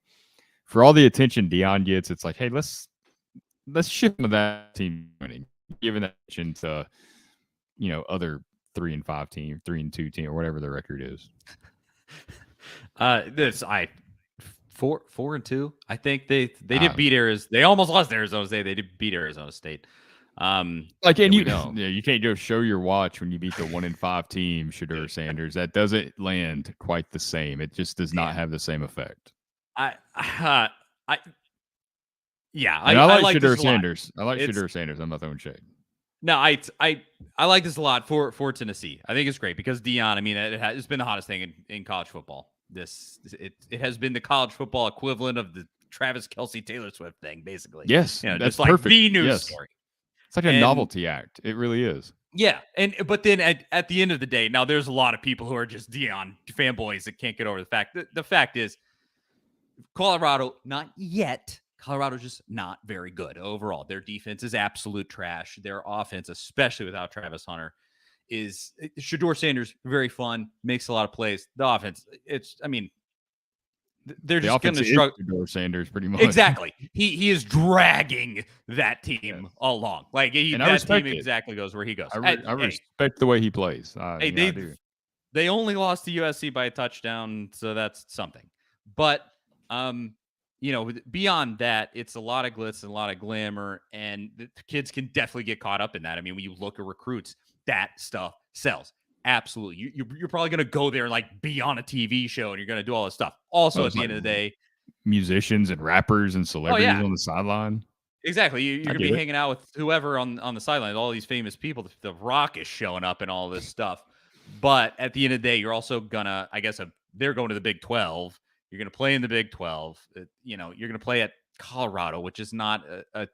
for all the attention Deion gets, it's like, hey, let's shift to that team winning, giving that attention to other 3-5 team, 3-2 team, or whatever the record is. This 4-2. I think they did beat Arizona. They almost lost Arizona State. They did beat Arizona State. Like, and you can't go show your watch when you beat the 1-5 team, Shedeur Sanders. That doesn't land quite the same. It just does not have the same effect. I like Shedeur Sanders. I like Shedeur Sanders. I'm not throwing shade. No, I like this a lot for Tennessee. I think it's great because Deion. I mean, it's been the hottest thing in college football. It has been the college football equivalent of the Travis Kelce Taylor Swift thing, basically. Yes, that's just like perfect. the news story. It's like a novelty act. It really is. Yeah, but then at the end of the day, now there's a lot of people who are just Deion fanboys that can't get over the fact. The fact is, Colorado not yet. Colorado's just not very good overall. Their defense is absolute trash. Their offense, especially without Travis Hunter, is Shedeur Sanders, very fun, makes a lot of plays. The offense, they're just going to struggle. Shedeur Sanders, pretty much. Exactly. He is dragging that team along. Like that team exactly goes where he goes. I respect the way he plays. They only lost to USC by a touchdown, so that's something. But beyond that, it's a lot of glitz and a lot of glamour, and the kids can definitely get caught up in that. I mean, when you look at recruits, that stuff sells. Absolutely. You're probably going to go there and like be on a TV show, and you're going to do all this stuff. Also, at the end of the day, musicians and rappers and celebrities on the sideline. Exactly. You're going to be hanging out with whoever on the sideline, all these famous people. The Rock is showing up and all this stuff. But at the end of the day, you're also going to, I guess, they're going to the Big 12. You're going to play in the Big 12. You're going to play at Colorado, which is not a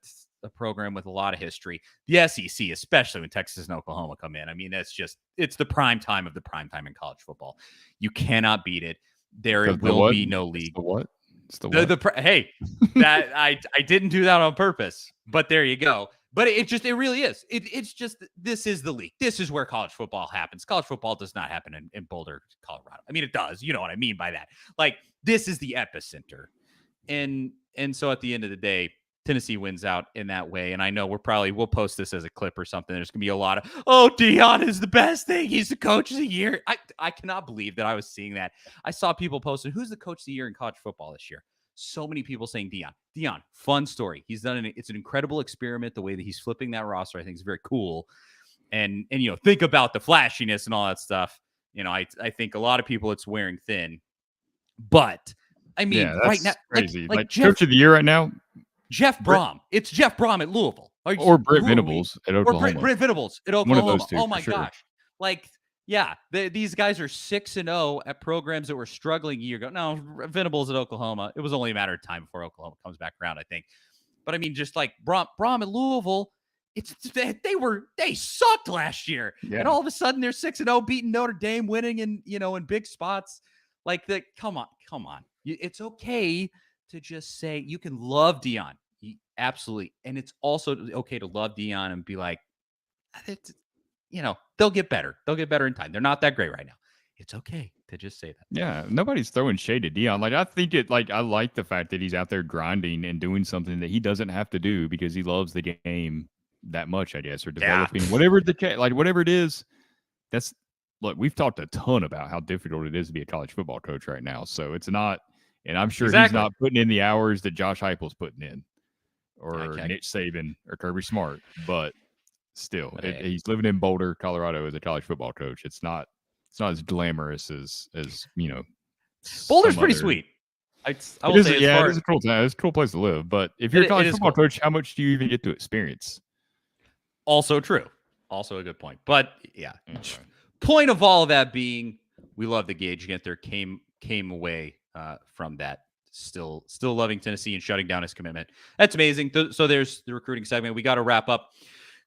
program with a lot of history. The SEC, especially when Texas and Oklahoma come in. I mean, it's the prime time of the prime time in college football. You cannot beat it. There will be no league. It's the what? Hey, that I didn't do that on purpose, but there you go. But it really is. It's just, this is the league. This is where college football happens. College football does not happen in Boulder, Colorado. I mean, it does. You know what I mean by that. Like, this is the epicenter. And so at the end of the day, Tennessee wins out in that way. And I know we'll post this as a clip or something. There's going to be a lot of, Deion is the best thing. He's the coach of the year. I cannot believe that I was seeing that. I saw people posting, who's the coach of the year in college football this year? So many people saying Deion. Deion, fun story. He's done it's an incredible experiment. The way that he's flipping that roster, I think, is very cool. And think about the flashiness and all that stuff. I think a lot of people, it's wearing thin. But I mean, right now, crazy. Like coach of the year right now, Jeff Brom. It's Jeff Brom at Louisville, or Brent Venables at Oklahoma. Or Brent Venables at Oklahoma. One of those two, oh my gosh! Like, yeah, these guys are 6-0 at programs that were struggling a year ago. No, Venables at Oklahoma. It was only a matter of time before Oklahoma comes back around, I think. But I mean, just like Brom at Louisville, they sucked last year, and all of a sudden they're 6-0, beating Notre Dame, winning in big spots. Like come on. It's okay to just say you can love Deion, absolutely, and it's also okay to love Deion and be like, they'll get better. They'll get better in time. They're not that great right now. It's okay to just say that. Yeah, nobody's throwing shade at Deion. Like, I think I like the fact that he's out there grinding and doing something that he doesn't have to do because he loves the game that much, I guess, or developing whatever it is. Look, we've talked a ton about how difficult it is to be a college football coach right now. So it's not, and I'm sure he's not putting in the hours that Josh Heupel's putting in, or Nick Saban, or Kirby Smart. But still, he's living in Boulder, Colorado, as a college football coach. It's not as glamorous as Boulder's some pretty other. sweet. I It will is, say as yeah, far it is a cool time. It's a cool place to live. But if you're a it college is football cool. coach, how much do you even get to experience? Also true. Also a good point. But yeah, Okay. point of all of that being, we love the Gage Ginther came away from that. Still loving Tennessee and shutting down his commitment. That's amazing. So there's the recruiting segment. We got to wrap up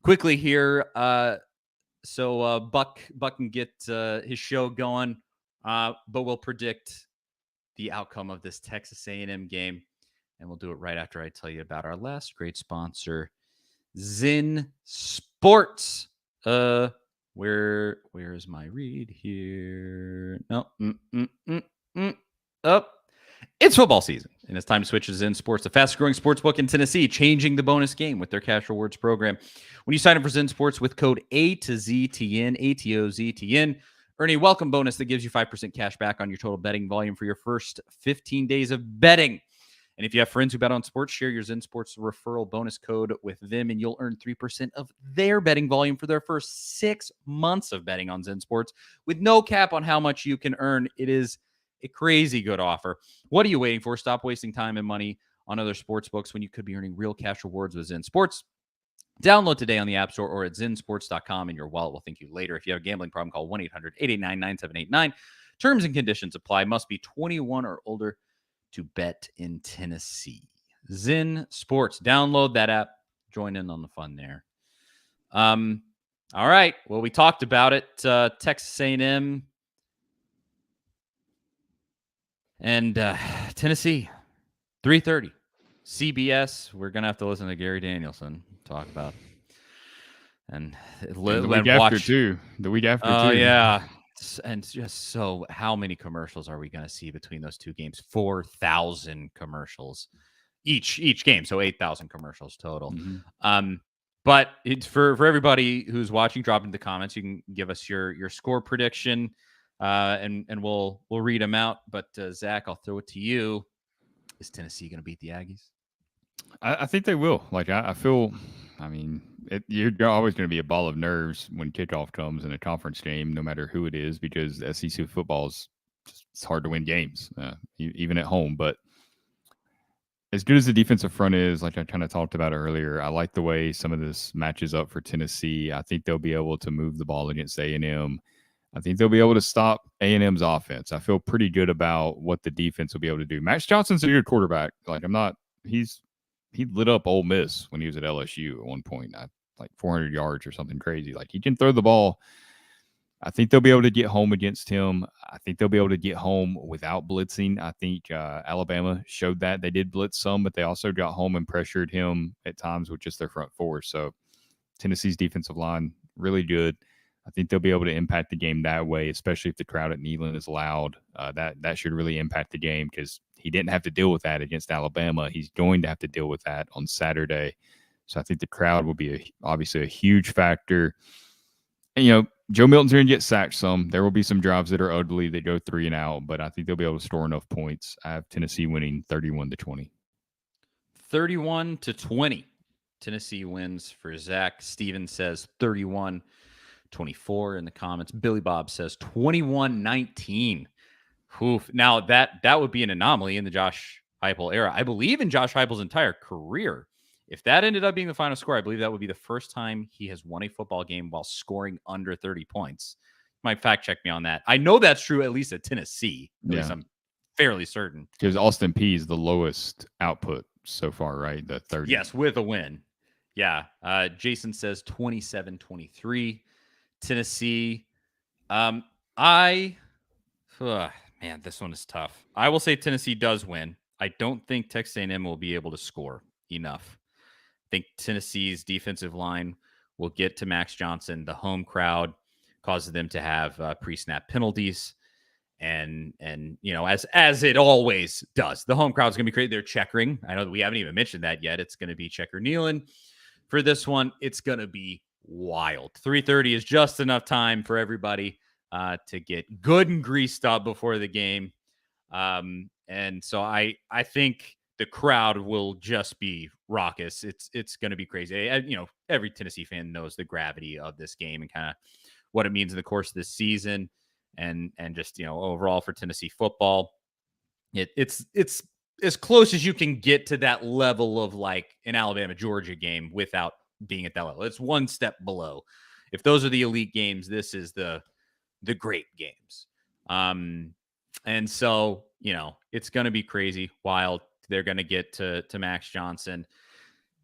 quickly here. So Buck can get his show going, but we'll predict the outcome of this Texas A&M game, and we'll do it right after I tell you about our last great sponsor, Zin Sports. Where is my read here? No. Up. It's football season, and it's time to switch to Zen Sports, the fastest growing sports book in Tennessee, changing the bonus game with their cash rewards program. When you sign up for Zen Sports with code A2ZTN, ATOZTN, earn a welcome bonus that gives you 5% cash back on your total betting volume for your first 15 days of betting. And if you have friends who bet on sports, share your Zen Sports referral bonus code with them, and you'll earn 3% of their betting volume for their first 6 months of betting on Zen Sports with no cap on how much you can earn. It is a crazy good offer. What are you waiting for? Stop wasting time and money on other sports books when you could be earning real cash rewards with Zen Sports. Download today on the App Store or at zensports.com, and your wallet will thank you later. If you have a gambling problem, call 1-800-889-9789. Terms and conditions apply. Must be 21 or older to bet in Tennessee. Zen Sports. Download that app. Join in on the fun there. All right. Well, we talked about it. Texas A&M and Tennessee. 3:30. CBS. We're gonna have to listen to Gary Danielson talk about and the week after too. The week after too. Oh yeah. And just so, how many commercials are we going to see between those two games? 4,000 commercials each game, so 8,000 commercials total. Mm-hmm. But it's for everybody who's watching, drop into the comments. You can give us your score prediction, and we'll read them out. But Zach, I'll throw it to you. Is Tennessee going to beat the Aggies? I think they will. Like I feel. I mean, you're always going to be a ball of nerves when kickoff comes in a conference game, no matter who it is, because SEC football is it's hard to win games, even at home. But as good as the defensive front is, like I kind of talked about earlier, I like the way some of this matches up for Tennessee. I think they'll be able to move the ball against A&M. I think they'll be able to stop A&M's offense. I feel pretty good about what the defense will be able to do. Max Johnson's a good quarterback. Like he lit up Ole Miss when he was at LSU at one point, like 400 yards or something crazy. Like he can throw the ball. I think they'll be able to get home against him. I think they'll be able to get home without blitzing. I think Alabama showed that. They did blitz some, but they also got home and pressured him at times with just their front four. So Tennessee's defensive line, really good. I think they'll be able to impact the game that way, especially if the crowd at Neyland is loud. That should really impact the game because he didn't have to deal with that against Alabama. He's going to have to deal with that on Saturday. So I think the crowd will be obviously a huge factor. And, Joe Milton's going to get sacked some. There will be some drives that are ugly that go 3 and out, but I think they'll be able to score enough points. I have Tennessee winning 31-20. 31-20. Tennessee wins for Zach. Steven says 31-24 in the comments. Billy Bob says 21-19. Oof. Now that would be an anomaly in the Josh Heupel era. I believe in Josh Heupel's entire career. If that ended up being the final score, I believe that would be the first time he has won a football game while scoring under 30 points. You might fact check me on that. I know that's true, at least at Tennessee. At least I'm fairly certain. Because Austin Peay is the lowest output so far, right? The 30. Yes, with a win. Yeah. Jason says 27-23. Tennessee. Man, this one is tough. I will say Tennessee does win. I don't think Texas A&M will be able to score enough. I think Tennessee's defensive line will get to Max Johnson. The home crowd causes them to have pre-snap penalties. And as it always does, the home crowd is going to be great. They're checkering. I know that we haven't even mentioned that yet. It's going to be checker kneeling for this one. It's going to be wild. 3:30 is just enough time for everybody to get good and greased up before the game. And so I think the crowd will just be raucous. It's going to be crazy. Every Tennessee fan knows the gravity of this game and kind of what it means in the course of this season and just, overall for Tennessee football. It's as close as you can get to that level of like an Alabama-Georgia game without being at that level. It's one step below. If those are the elite games, this is the great games. And so, it's going to be crazy, wild. They're going to get to Max Johnson.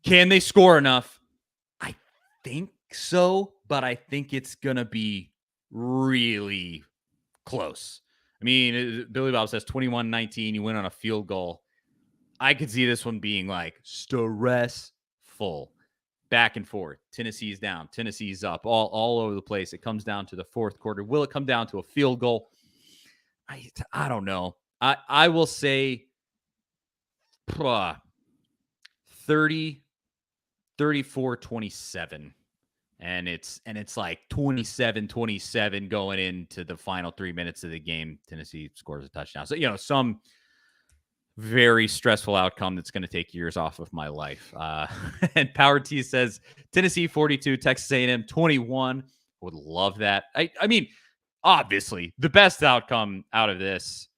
Can they score enough? I think so, but I think it's going to be really close. I mean, Billy Bob says 21-19, you win on a field goal. I could see this one being like stressful, back and forth. Tennessee's down, Tennessee's up, all over the place. It comes down to the fourth quarter. Will it come down to a field goal? I don't know. I will say 30, 34-27. And it's like 27-27 going into the final 3 minutes of the game. Tennessee scores a touchdown. So, some very stressful outcome that's going to take years off of my life. And Power T says Tennessee 42, Texas A&M 21. Would love that. I mean, obviously, the best outcome out of this,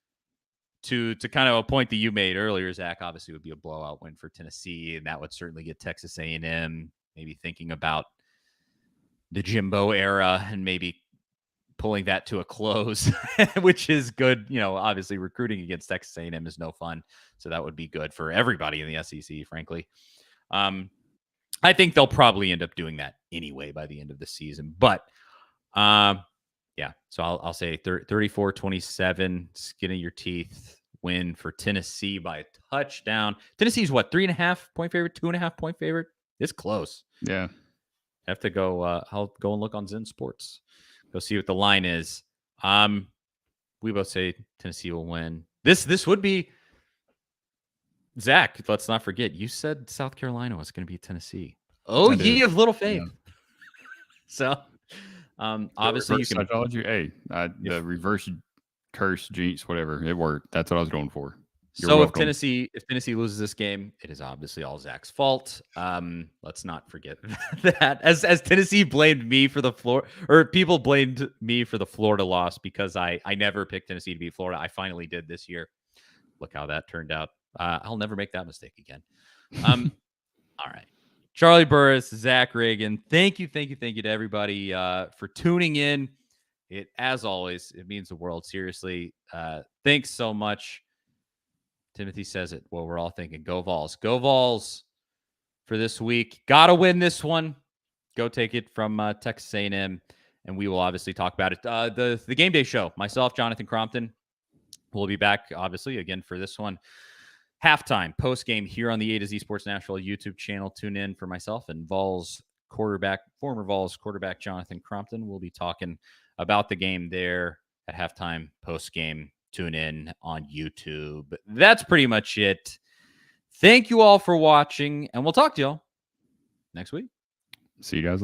to kind of a point that you made earlier, Zach, obviously would be a blowout win for Tennessee, and that would certainly get Texas A&M maybe thinking about the Jimbo era and maybe pulling that to a close, which is good. Obviously recruiting against Texas A&M is no fun. So that would be good for everybody in the SEC, frankly. I think they'll probably end up doing that anyway by the end of the season. But yeah, so I'll say 34-27, skin of your teeth win for Tennessee by a touchdown. Tennessee's what, 3.5 point favorite, 2.5 point favorite? It's close. Yeah. Have to go. I'll go and look on Zen Sports. Go see what the line is. We both say Tennessee will win. This would be, Zach, let's not forget, you said South Carolina was going to be Tennessee. Oh, ye of little faith. Yeah. So, obviously you can. Psychology. Hey, the reverse curse jinx, whatever, it worked. That's what I was going for. You're welcome. If Tennessee loses this game, it is obviously all Zach's fault. Let's not forget that. As Tennessee blamed me for the people blamed me for the Florida loss because I never picked Tennessee to beat Florida. I finally did this year. Look how that turned out. I'll never make that mistake again. All right. Charlie Burris, Zach Reagan, thank you to everybody for tuning in. As always, it means the world. Seriously, thanks so much. Timothy says it. Well, we're all thinking, go Vols. Go Vols for this week. Got to win this one. Go take it from Texas A&M, and we will obviously talk about it. The Game Day Show, myself, Jonathan Crompton, will be back, obviously, again for this one. Halftime, post-game here on the A to Z Sports Nashville YouTube channel. Tune in for myself and former Vols quarterback Jonathan Crompton. We'll be talking about the game there at halftime, post-game. Tune in on YouTube. That's pretty much it. Thank you all for watching, and we'll talk to y'all next week. See you guys later.